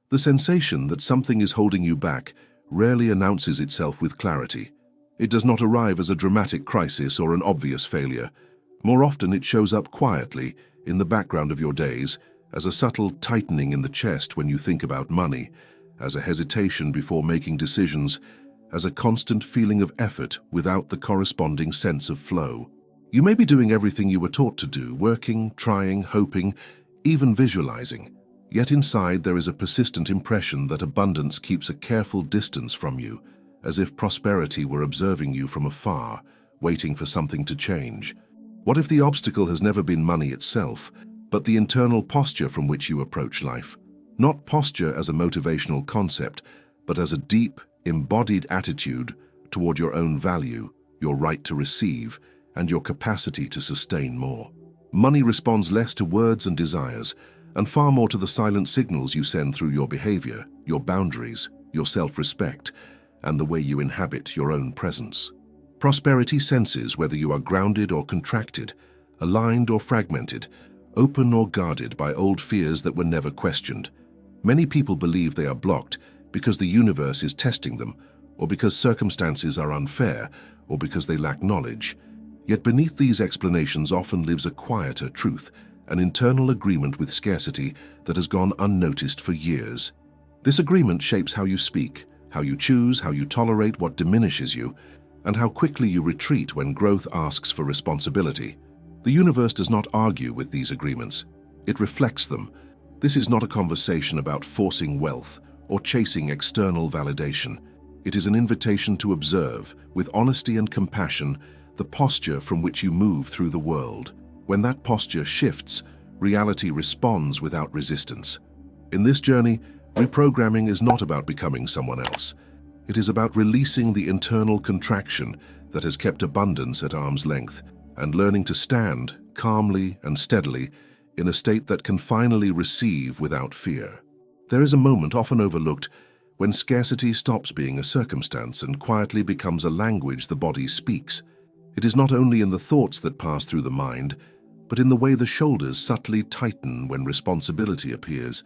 The sensation that something is holding you back rarely announces itself with clarity. It does not arrive as a dramatic crisis or an obvious failure. More often it shows up quietly, in the background of your days, as a subtle tightening in the chest when you think about money, as a hesitation before making decisions, as a constant feeling of effort without the corresponding sense of flow. You may be doing everything you were taught to do, working, trying, hoping, even visualizing. Yet inside there is a persistent impression that abundance keeps a careful distance from you, as if prosperity were observing you from afar, waiting for something to change. What if the obstacle has never been money itself, but the internal posture from which you approach life? Not posture as a motivational concept, but as a deep, embodied attitude toward your own value, your right to receive, and your capacity to sustain more. Money responds less to words and desires, and far more to the silent signals you send through your behavior, your boundaries, your self-respect, and the way you inhabit your own presence. Prosperity senses whether you are grounded or contracted, aligned or fragmented, open or guarded by old fears that were never questioned. Many people believe they are blocked because the universe is testing them, or because circumstances are unfair, or because they lack knowledge. Yet beneath these explanations often lives a quieter truth, an internal agreement with scarcity that has gone unnoticed for years. This agreement shapes how you speak, how you choose, how you tolerate what diminishes you, and how quickly you retreat when growth asks for responsibility. The universe does not argue with these agreements. It reflects them. This is not a conversation about forcing wealth or chasing external validation. It is an invitation to observe, with honesty and compassion, the posture from which you move through the world. When that posture shifts, reality responds without resistance. In this journey, reprogramming is not about becoming someone else. It is about releasing the internal contraction that has kept abundance at arm's length and learning to stand calmly and steadily in a state that can finally receive without fear. There is a moment often overlooked when scarcity stops being a circumstance and quietly becomes a language the body speaks. It is not only in the thoughts that pass through the mind, but in the way the shoulders subtly tighten when responsibility appears,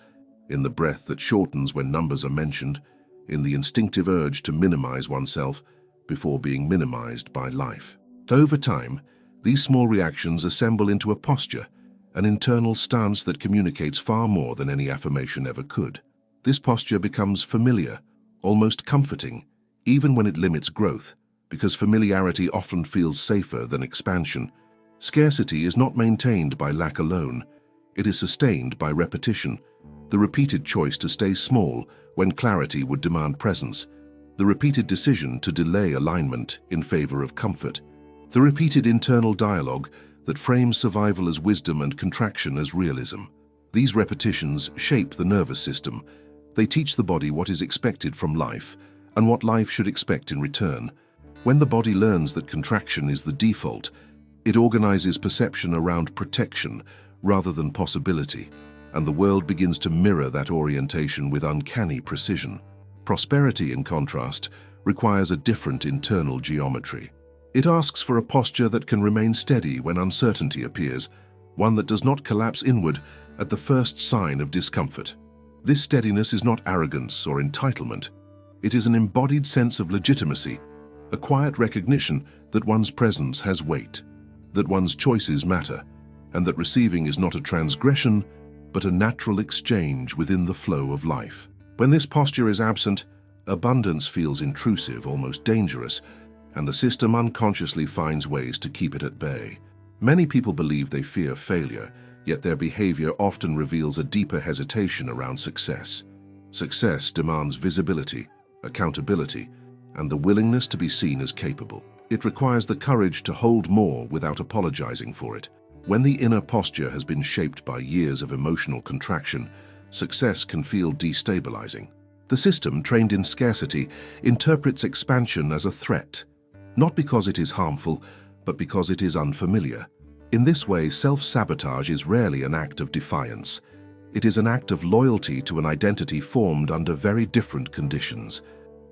in the breath that shortens when numbers are mentioned, in the instinctive urge to minimize oneself before being minimized by life. Over time, these small reactions assemble into a posture, an internal stance that communicates far more than any affirmation ever could. This posture becomes familiar, almost comforting, even when it limits growth, because familiarity often feels safer than expansion. Scarcity is not maintained by lack alone. It is sustained by repetition, the repeated choice to stay small when clarity would demand presence, the repeated decision to delay alignment in favor of comfort, the repeated internal dialogue that frames survival as wisdom and contraction as realism. These repetitions shape the nervous system. They teach the body what is expected from life and what life should expect in return. When the body learns that contraction is the default, it organizes perception around protection rather than possibility, and the world begins to mirror that orientation with uncanny precision. Prosperity, in contrast, requires a different internal geometry. It asks for a posture that can remain steady when uncertainty appears, one that does not collapse inward at the first sign of discomfort. This steadiness is not arrogance or entitlement. It is an embodied sense of legitimacy, a quiet recognition that one's presence has weight, that one's choices matter, and that receiving is not a transgression, but a natural exchange within the flow of life. When this posture is absent, abundance feels intrusive, almost dangerous, and the system unconsciously finds ways to keep it at bay. Many people believe they fear failure, yet their behavior often reveals a deeper hesitation around success. Success demands visibility, accountability, and the willingness to be seen as capable. It requires the courage to hold more without apologizing for it. When the inner posture has been shaped by years of emotional contraction, success can feel destabilizing. The system, trained in scarcity, interprets expansion as a threat, not because it is harmful, but because it is unfamiliar. In this way, self-sabotage is rarely an act of defiance. It is an act of loyalty to an identity formed under very different conditions.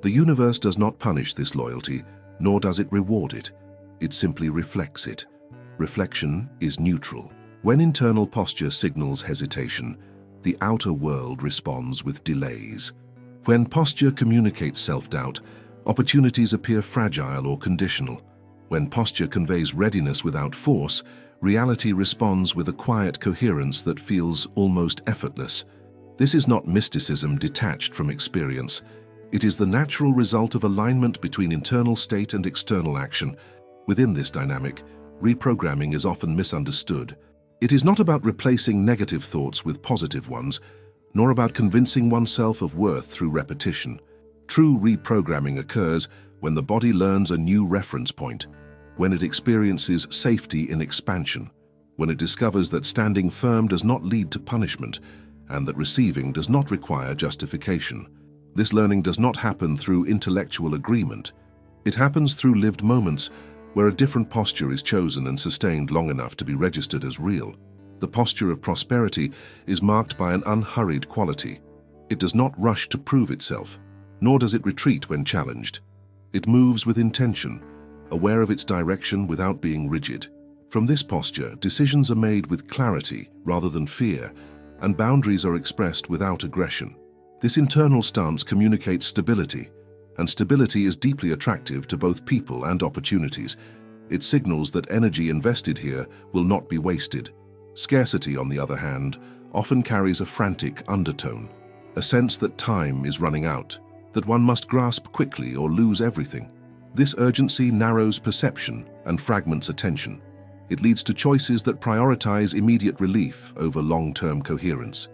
The universe does not punish this loyalty, nor does it reward it. It simply reflects it. Reflection is neutral. When internal posture signals hesitation, the outer world responds with delays. When posture communicates self-doubt, opportunities appear fragile or conditional. When posture conveys readiness without force, reality responds with a quiet coherence that feels almost effortless. This is not mysticism detached from experience. It is the natural result of alignment between internal state and external action. Within this dynamic, reprogramming is often misunderstood. It is not about replacing negative thoughts with positive ones, nor about convincing oneself of worth through repetition. True reprogramming occurs when the body learns a new reference point, when it experiences safety in expansion, when it discovers that standing firm does not lead to punishment, and that receiving does not require justification. This learning does not happen through intellectual agreement. It happens through lived moments where a different posture is chosen and sustained long enough to be registered as real. The posture of prosperity is marked by an unhurried quality. It does not rush to prove itself, nor does it retreat when challenged. It moves with intention, aware of its direction without being rigid. From this posture, decisions are made with clarity rather than fear, and boundaries are expressed without aggression. This internal stance communicates stability, and stability is deeply attractive to both people and opportunities. It signals that energy invested here will not be wasted. Scarcity, on the other hand, often carries a frantic undertone, a sense that time is running out, that one must grasp quickly or lose everything. This urgency narrows perception and fragments attention. It leads to choices that prioritize immediate relief over long-term coherence.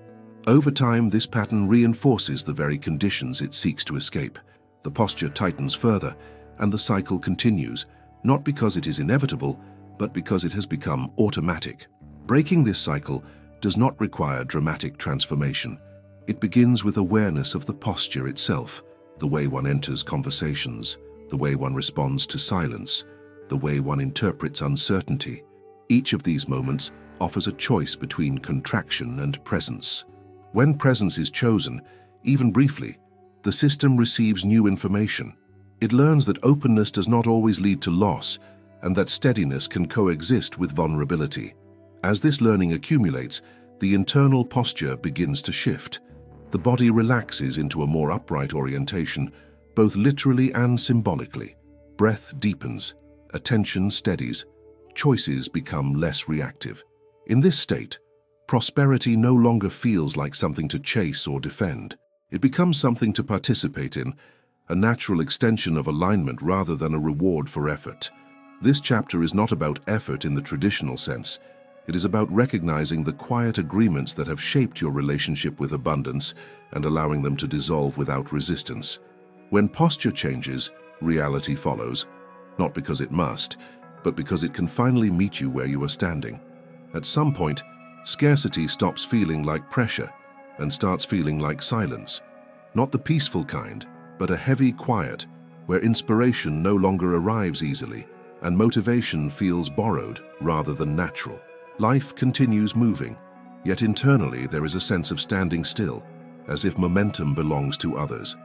Over time, this pattern reinforces the very conditions it seeks to escape. The posture tightens further, and the cycle continues, not because it is inevitable, but because it has become automatic. Breaking this cycle does not require dramatic transformation. It begins with awareness of the posture itself, the way one enters conversations, the way one responds to silence, the way one interprets uncertainty. Each of these moments offers a choice between contraction and presence. When presence is chosen, even briefly, the system receives new information. It learns that openness does not always lead to loss, and that steadiness can coexist with vulnerability. As this learning accumulates, the internal posture begins to shift. The body relaxes into a more upright orientation, both literally and symbolically. Breath deepens, attention steadies, choices become less reactive. In this state, prosperity no longer feels like something to chase or defend. It becomes something to participate in, a natural extension of alignment rather than a reward for effort. This chapter is not about effort in the traditional sense. It is about recognizing the quiet agreements that have shaped your relationship with abundance and allowing them to dissolve without resistance. When posture changes, reality follows, not because it must, but because it can finally meet you where you are standing. At some point, scarcity stops feeling like pressure and starts feeling like silence. Not the peaceful kind, but a heavy quiet, where inspiration no longer arrives easily and motivation feels borrowed rather than natural. Life continues moving, yet internally there is a sense of standing still, as if momentum belongs to others.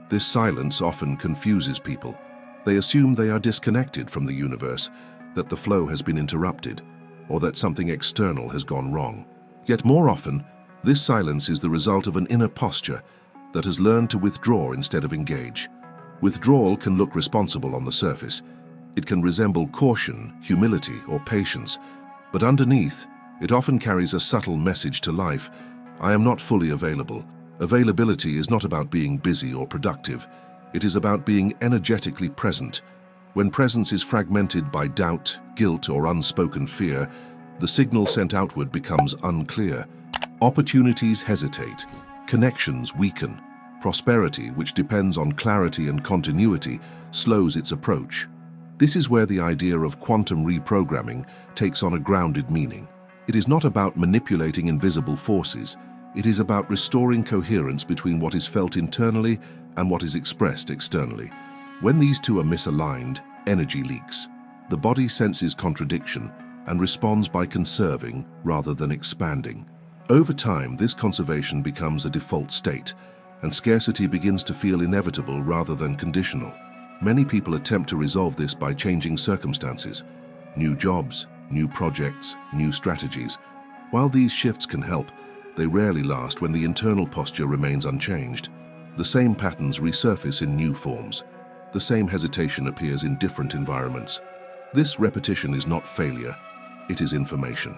This silence often confuses people. They assume they are disconnected from the universe, that the flow has been interrupted, or that something external has gone wrong. Yet more often, this silence is the result of an inner posture that has learned to withdraw instead of engage. Withdrawal can look responsible on the surface. It can resemble caution, humility, or patience, but underneath, it often carries a subtle message to life. I am not fully available. Availability is not about being busy or productive. It is about being energetically present. When presence is fragmented by doubt, guilt, or unspoken fear, the signal sent outward becomes unclear. Opportunities hesitate, connections weaken. Prosperity, which depends on clarity and continuity, slows its approach. This is where the idea of quantum reprogramming takes on a grounded meaning. It is not about manipulating invisible forces. It is about restoring coherence between what is felt internally and what is expressed externally. When these two are misaligned, energy leaks. The body senses contradiction and responds by conserving rather than expanding. Over time, this conservation becomes a default state, and scarcity begins to feel inevitable rather than conditional. Many people attempt to resolve this by changing circumstances, new jobs, new projects, new strategies. While these shifts can help, They rarely last when the internal posture remains unchanged. The same patterns resurface in new forms. The same hesitation appears in different environments. This repetition is not failure, it is information.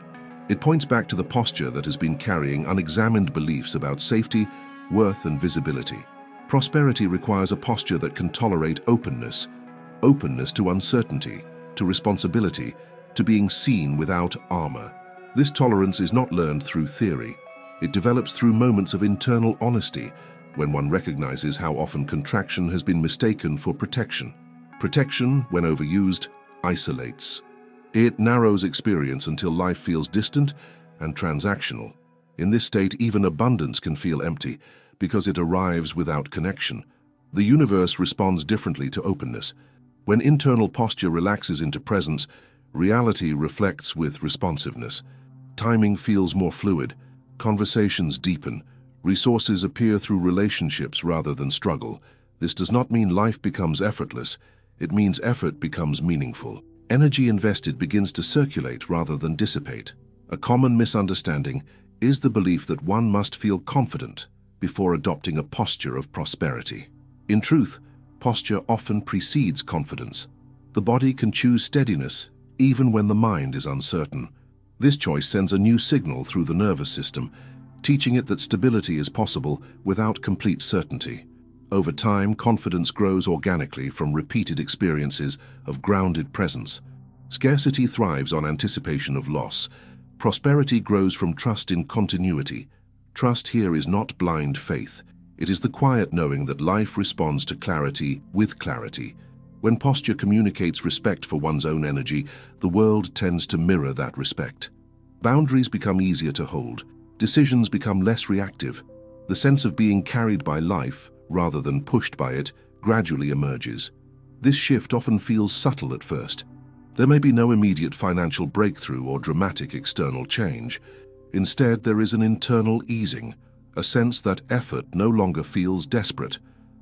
It points back to the posture that has been carrying unexamined beliefs about safety, worth, and visibility. Prosperity requires a posture that can tolerate openness to uncertainty, to responsibility, to being seen without armor. This tolerance is not learned through theory. It develops through moments of internal honesty, when one recognizes how often contraction has been mistaken for protection. Protection, when overused, isolates. It narrows experience until life feels distant and transactional. In this state, even abundance can feel empty, because it arrives without connection. The universe responds differently to openness. When internal posture relaxes into presence, reality reflects with responsiveness. Timing feels more fluid, conversations deepen, resources appear through relationships rather than struggle. This does not mean life becomes effortless, it means effort becomes meaningful. Energy invested begins to circulate rather than dissipate. A common misunderstanding is the belief that one must feel confident before adopting a posture of prosperity. In truth, posture often precedes confidence. The body can choose steadiness even when the mind is uncertain. This choice sends a new signal through the nervous system, teaching it that stability is possible without complete certainty. Over time, confidence grows organically from repeated experiences of grounded presence. Scarcity thrives on anticipation of loss. Prosperity grows from trust in continuity. Trust here is not blind faith. It is the quiet knowing that life responds to clarity with clarity. When posture communicates respect for one's own energy, the world tends to mirror that respect. Boundaries become easier to hold. Decisions become less reactive. The sense of being carried by life, rather than pushed by it, gradually emerges. This shift often feels subtle at first. There may be no immediate financial breakthrough or dramatic external change. Instead, there is an internal easing, a sense that effort no longer feels desperate,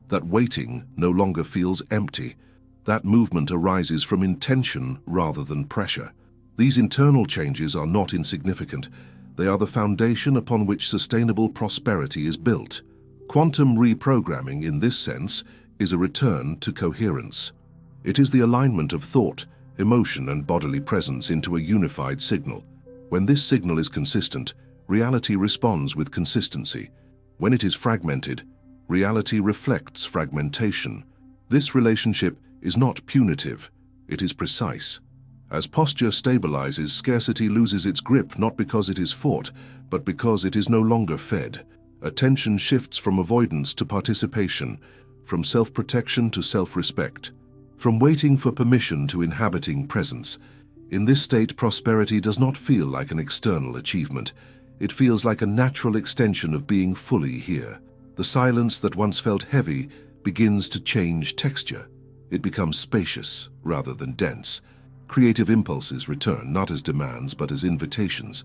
that waiting no longer feels empty. That movement arises from intention rather than pressure. These internal changes are not insignificant. They are the foundation upon which sustainable prosperity is built. Quantum reprogramming, in this sense, is a return to coherence. It is the alignment of thought, emotion, and bodily presence into a unified signal. When this signal is consistent, reality responds with consistency. When it is fragmented, reality reflects fragmentation. This relationship is not punitive, it is precise. As posture stabilizes, scarcity loses its grip not because it is fought, but because it is no longer fed. Attention shifts from avoidance to participation, from self-protection to self-respect, from waiting for permission to inhabiting presence. In this state, prosperity does not feel like an external achievement. It feels like a natural extension of being fully here. The silence that once felt heavy begins to change texture. It becomes spacious rather than dense. Creative impulses return, not as demands, but as invitations.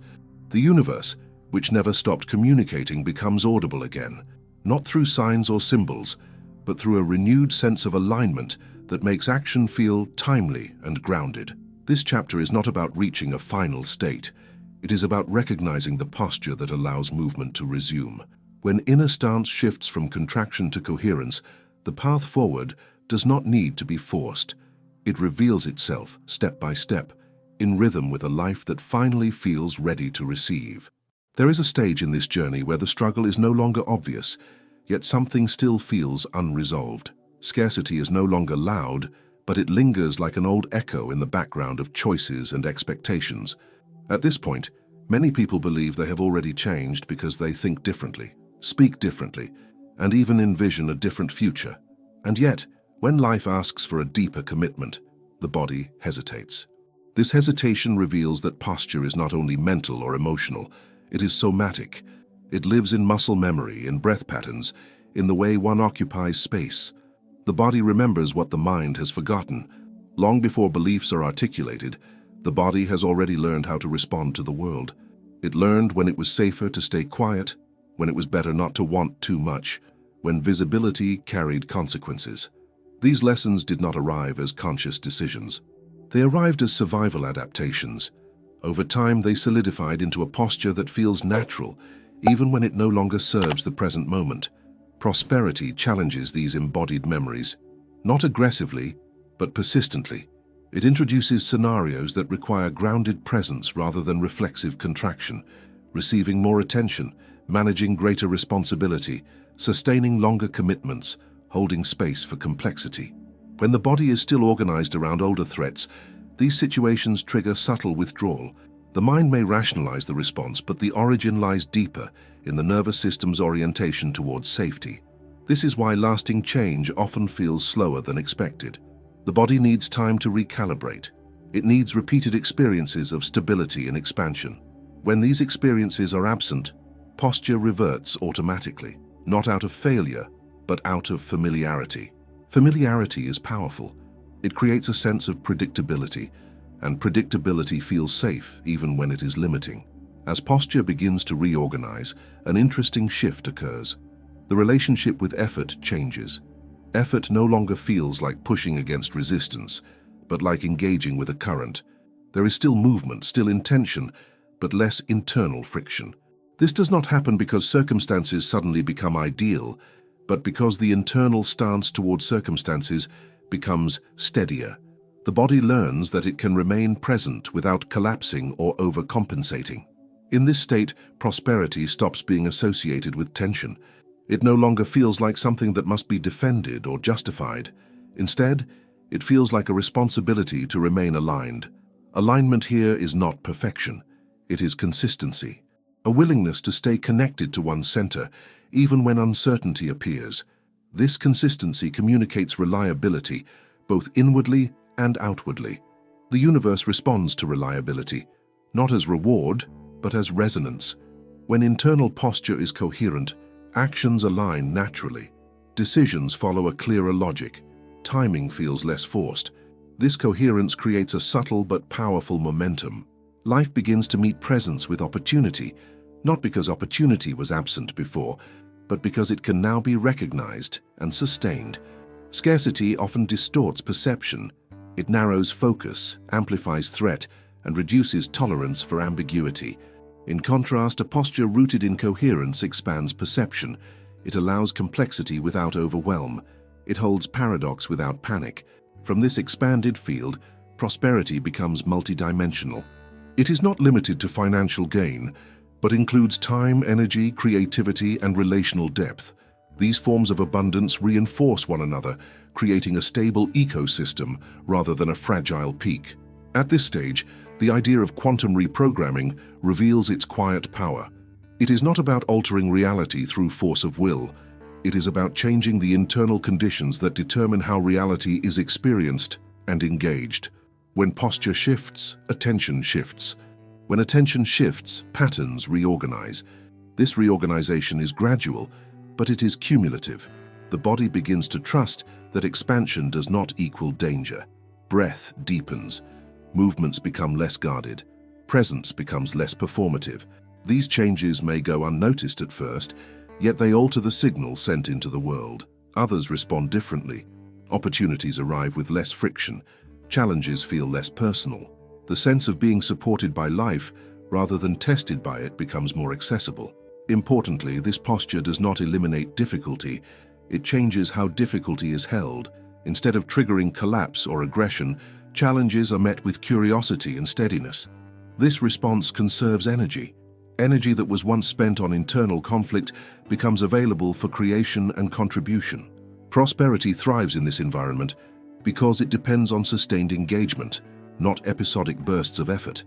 The universe, which never stopped communicating, becomes audible again, not through signs or symbols, but through a renewed sense of alignment that makes action feel timely and grounded. This chapter is not about reaching a final state. It is about recognizing the posture that allows movement to resume. When inner stance shifts from contraction to coherence, the path forward does not need to be forced. It reveals itself, step by step, in rhythm with a life that finally feels ready to receive. There is a stage in this journey where the struggle is no longer obvious, yet something still feels unresolved. Scarcity is no longer loud, but it lingers like an old echo in the background of choices and expectations. At this point, many people believe they have already changed because they think differently, speak differently, and even envision a different future. And yet, when life asks for a deeper commitment, the body hesitates. This hesitation reveals that posture is not only mental or emotional, it is somatic. It lives in muscle memory, in breath patterns, in the way one occupies space. The body remembers what the mind has forgotten. Long before beliefs are articulated, the body has already learned how to respond to the world. It learned when it was safer to stay quiet, when it was better not to want too much, when visibility carried consequences. These lessons did not arrive as conscious decisions. They arrived as survival adaptations. Over time, they solidified into a posture that feels natural, even when it no longer serves the present moment. Prosperity challenges these embodied memories, not aggressively, but persistently. It introduces scenarios that require grounded presence rather than reflexive contraction, receiving more attention, managing greater responsibility, sustaining longer commitments, holding space for complexity. When the body is still organized around older threats, these situations trigger subtle withdrawal. The mind may rationalize the response, but the origin lies deeper in the nervous system's orientation towards safety. This is why lasting change often feels slower than expected. The body needs time to recalibrate. It needs repeated experiences of stability and expansion. When these experiences are absent, posture reverts automatically, not out of failure, but out of familiarity. Familiarity is powerful. It creates a sense of predictability, and predictability feels safe even when it is limiting. As posture begins to reorganize, an interesting shift occurs. The relationship with effort changes. Effort no longer feels like pushing against resistance, but like engaging with a current. There is still movement, still intention, but less internal friction. This does not happen because circumstances suddenly become ideal, but because the internal stance towards circumstances becomes steadier. The body learns that it can remain present without collapsing or overcompensating. In this state, prosperity stops being associated with tension. It no longer feels like something that must be defended or justified. Instead, it feels like a responsibility to remain aligned. Alignment here is not perfection. It is consistency. A willingness to stay connected to one's center, even when uncertainty appears. This consistency communicates reliability, both inwardly and outwardly. The universe responds to reliability, not as reward, but as resonance. When internal posture is coherent, actions align naturally. Decisions follow a clearer logic. Timing feels less forced. This coherence creates a subtle but powerful momentum. Life begins to meet presence with opportunity, not because opportunity was absent before, but because it can now be recognized and sustained. Scarcity often distorts perception. It narrows focus, amplifies threat, and reduces tolerance for ambiguity. In contrast, a posture rooted in coherence expands perception. It allows complexity without overwhelm. It holds paradox without panic. From this expanded field, prosperity becomes multidimensional. It is not limited to financial gain, but includes time, energy, creativity, and relational depth. These forms of abundance reinforce one another, creating a stable ecosystem rather than a fragile peak. At this stage, the idea of quantum reprogramming reveals its quiet power. It is not about altering reality through force of will. It is about changing the internal conditions that determine how reality is experienced and engaged. When posture shifts, attention shifts. When attention shifts, patterns reorganize. This reorganization is gradual, but it is cumulative. The body begins to trust that expansion does not equal danger. Breath deepens. Movements become less guarded. Presence becomes less performative. These changes may go unnoticed at first, yet they alter the signal sent into the world. Others respond differently. Opportunities arrive with less friction. Challenges feel less personal. The sense of being supported by life, rather than tested by it, becomes more accessible. Importantly, this posture does not eliminate difficulty. It changes how difficulty is held. Instead of triggering collapse or aggression, challenges are met with curiosity and steadiness. This response conserves energy. Energy that was once spent on internal conflict becomes available for creation and contribution. Prosperity thrives in this environment because it depends on sustained engagement, not episodic bursts of effort.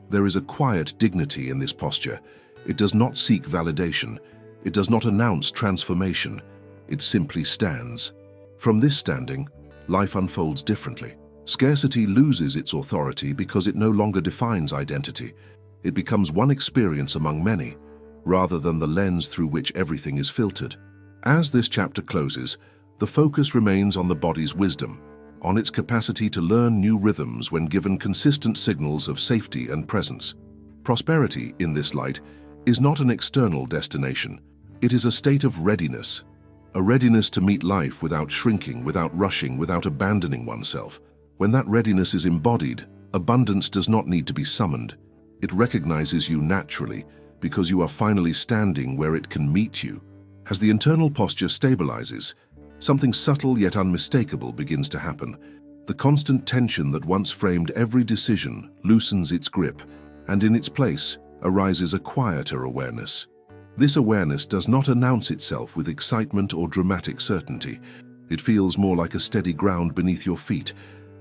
There is a quiet dignity in this posture. It does not seek validation. It does not announce transformation. It simply stands. From this standing, life unfolds differently. Scarcity loses its authority because it no longer defines identity. It becomes one experience among many, rather than the lens through which everything is filtered. As this chapter closes, the focus remains on the body's wisdom, on its capacity to learn new rhythms when given consistent signals of safety and presence. Prosperity, in this light, is not an external destination. It is a state of readiness, a readiness to meet life without shrinking, without rushing, without abandoning oneself. When that readiness is embodied, abundance does not need to be summoned. It recognizes you naturally, because you are finally standing where it can meet you. As the internal posture stabilizes, something subtle yet unmistakable begins to happen. The constant tension that once framed every decision loosens its grip, and in its place arises a quieter awareness. This awareness does not announce itself with excitement or dramatic certainty. It feels more like a steady ground beneath your feet,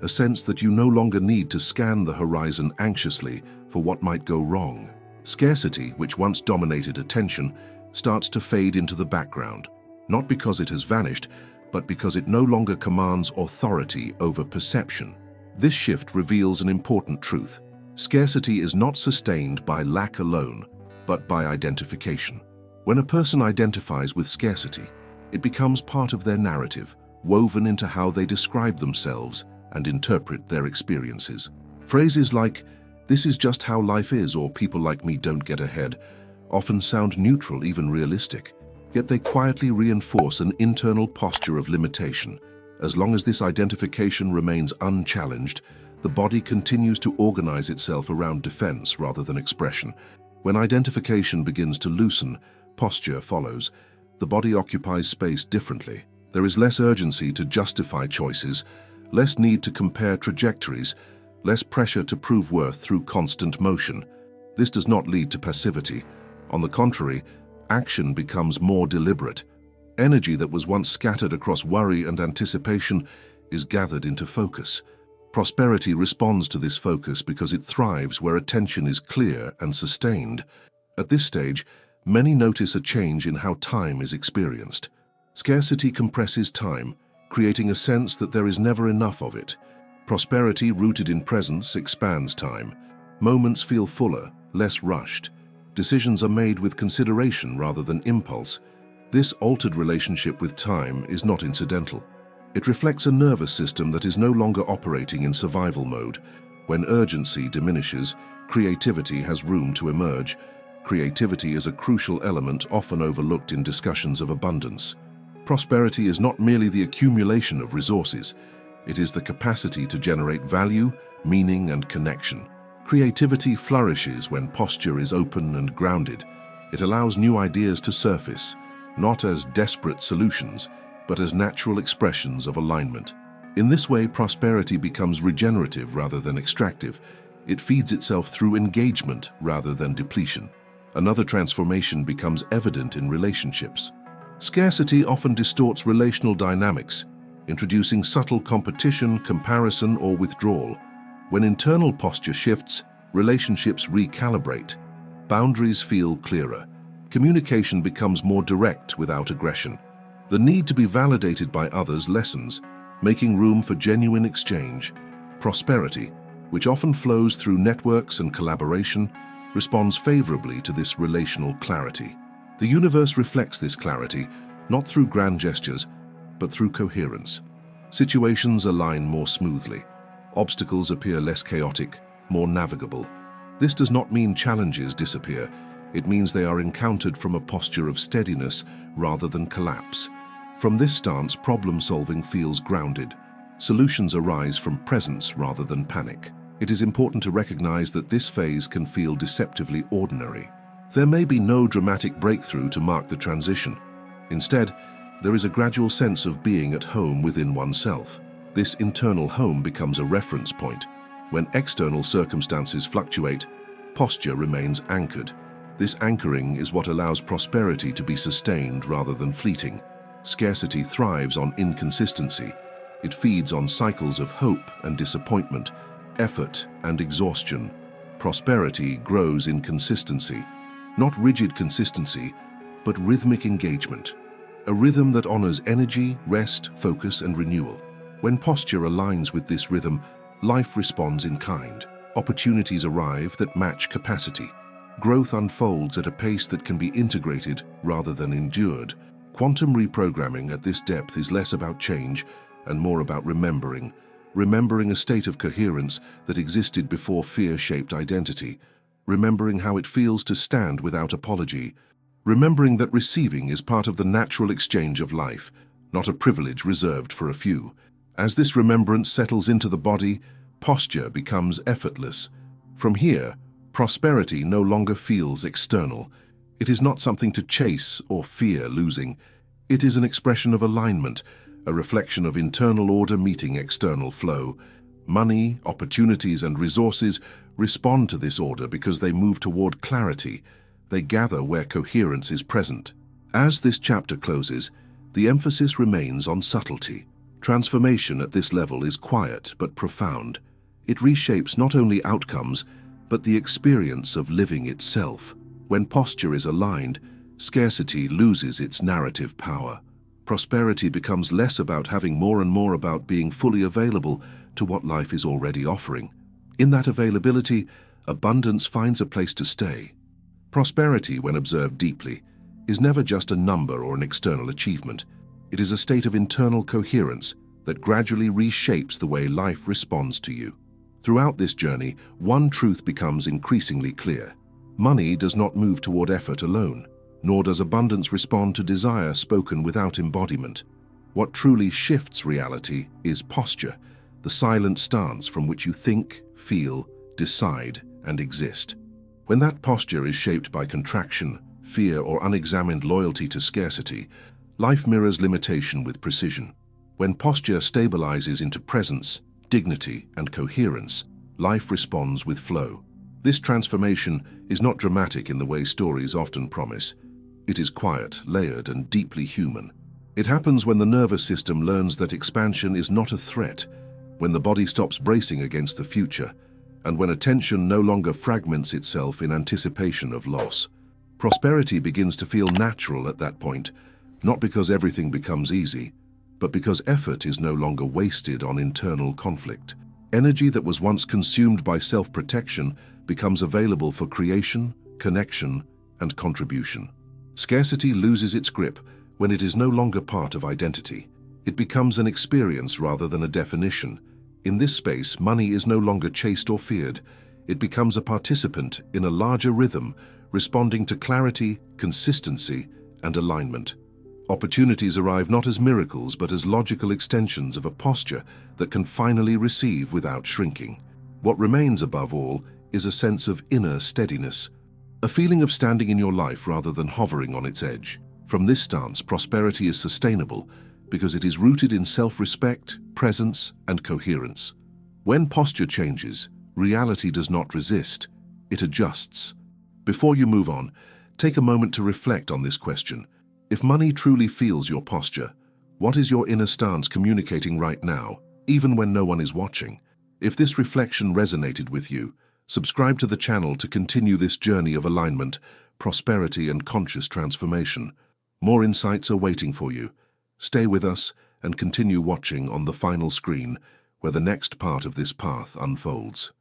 a sense that you no longer need to scan the horizon anxiously for what might go wrong. Scarcity, which once dominated attention, starts to fade into the background, not because it has vanished, but because it no longer commands authority over perception. This shift reveals an important truth. Scarcity is not sustained by lack alone, but by identification. When a person identifies with scarcity, it becomes part of their narrative, woven into how they describe themselves and interpret their experiences. Phrases like, "This is just how life is," or "people like me don't get ahead," often sound neutral, even realistic, yet they quietly reinforce an internal posture of limitation. As long as this identification remains unchallenged, the body continues to organize itself around defense rather than expression. When identification begins to loosen, posture follows. The body occupies space differently. There is less urgency to justify choices, less need to compare trajectories, less pressure to prove worth through constant motion. This does not lead to passivity. On the contrary, action becomes more deliberate. Energy that was once scattered across worry and anticipation is gathered into focus. Prosperity responds to this focus because it thrives where attention is clear and sustained. At this stage, many notice a change in how time is experienced. Scarcity compresses time, creating a sense that there is never enough of it. Prosperity, rooted in presence, expands time. Moments feel fuller, less rushed. Decisions are made with consideration rather than impulse. This altered relationship with time is not incidental. It reflects a nervous system that is no longer operating in survival mode. When urgency diminishes, creativity has room to emerge. Creativity is a crucial element often overlooked in discussions of abundance. Prosperity is not merely the accumulation of resources. It is the capacity to generate value, meaning, and connection. Creativity flourishes when posture is open and grounded. It allows new ideas to surface, not as desperate solutions, but as natural expressions of alignment. In this way, prosperity becomes regenerative rather than extractive. It feeds itself through engagement rather than depletion. Another transformation becomes evident in relationships. Scarcity often distorts relational dynamics, introducing subtle competition, comparison, or withdrawal. When internal posture shifts, relationships recalibrate. Boundaries feel clearer. Communication becomes more direct without aggression. The need to be validated by others lessens, making room for genuine exchange. Prosperity, which often flows through networks and collaboration, responds favorably to this relational clarity. The universe reflects this clarity, not through grand gestures, but through coherence. Situations align more smoothly. Obstacles appear less chaotic, more navigable. This does not mean challenges disappear. It means they are encountered from a posture of steadiness rather than collapse. From this stance, problem-solving feels grounded. Solutions arise from presence rather than panic. It is important to recognize that this phase can feel deceptively ordinary. There may be no dramatic breakthrough to mark the transition. Instead, there is a gradual sense of being at home within oneself. This internal home becomes a reference point. When external circumstances fluctuate, posture remains anchored. This anchoring is what allows prosperity to be sustained rather than fleeting. Scarcity thrives on inconsistency. It feeds on cycles of hope and disappointment, effort and exhaustion. Prosperity grows in consistency, not rigid consistency, but rhythmic engagement. A rhythm that honors energy, rest, focus, and renewal. When posture aligns with this rhythm, life responds in kind. Opportunities arrive that match capacity. Growth unfolds at a pace that can be integrated rather than endured. Quantum reprogramming at this depth is less about change and more about remembering a state of coherence that existed before fear-shaped identity, remembering how it feels to stand without apology, remembering that receiving is part of the natural exchange of life, not a privilege reserved for a few. As this remembrance settles into the body, posture becomes effortless. From here, Prosperity no longer feels external. It is not something to chase or fear losing. It is an expression of alignment, a reflection of internal order meeting external flow. Money, opportunities, and resources respond to this order because they move toward clarity. They gather where coherence is present. As this chapter closes, the emphasis remains on subtlety. Transformation at this level is quiet but profound. It reshapes not only outcomes, but the experience of living itself. When posture is aligned, scarcity loses its narrative power. Prosperity becomes less about having more and more about being fully available to what life is already offering. In that availability, abundance finds a place to stay. Prosperity, when observed deeply, is never just a number or an external achievement. It is a state of internal coherence that gradually reshapes the way life responds to you. Throughout this journey, one truth becomes increasingly clear. Money does not move toward effort alone, nor does abundance respond to desire spoken without embodiment. What truly shifts reality is posture, the silent stance from which you think, feel, decide, and exist. When that posture is shaped by contraction, fear, or unexamined loyalty to scarcity, life mirrors limitation with precision. When posture stabilizes into presence, dignity, and coherence, life responds with flow. This transformation is not dramatic in the way stories often promise. It is quiet, layered, and deeply human. It happens when the nervous system learns that expansion is not a threat, when the body stops bracing against the future, and when attention no longer fragments itself in anticipation of loss. Prosperity begins to feel natural at that point, not because everything becomes easy, but because effort is no longer wasted on internal conflict. Energy that was once consumed by self-protection becomes available for creation, connection, and contribution. Scarcity loses its grip when it is no longer part of identity. It becomes an experience rather than a definition. In this space, money is no longer chased or feared. It becomes a participant in a larger rhythm, responding to clarity, consistency, and alignment. Opportunities arrive not as miracles, but as logical extensions of a posture that can finally receive without shrinking. What remains above all is a sense of inner steadiness, a feeling of standing in your life rather than hovering on its edge. From this stance, prosperity is sustainable because it is rooted in self-respect, presence, and coherence. When posture changes, reality does not resist, it adjusts. Before you move on, take a moment to reflect on this question. If money truly feels your posture, what is your inner stance communicating right now, even when no one is watching? If this reflection resonated with you, subscribe to the channel to continue this journey of alignment, prosperity, and conscious transformation. More insights are waiting for you. Stay with us and continue watching on the final screen, where the next part of this path unfolds.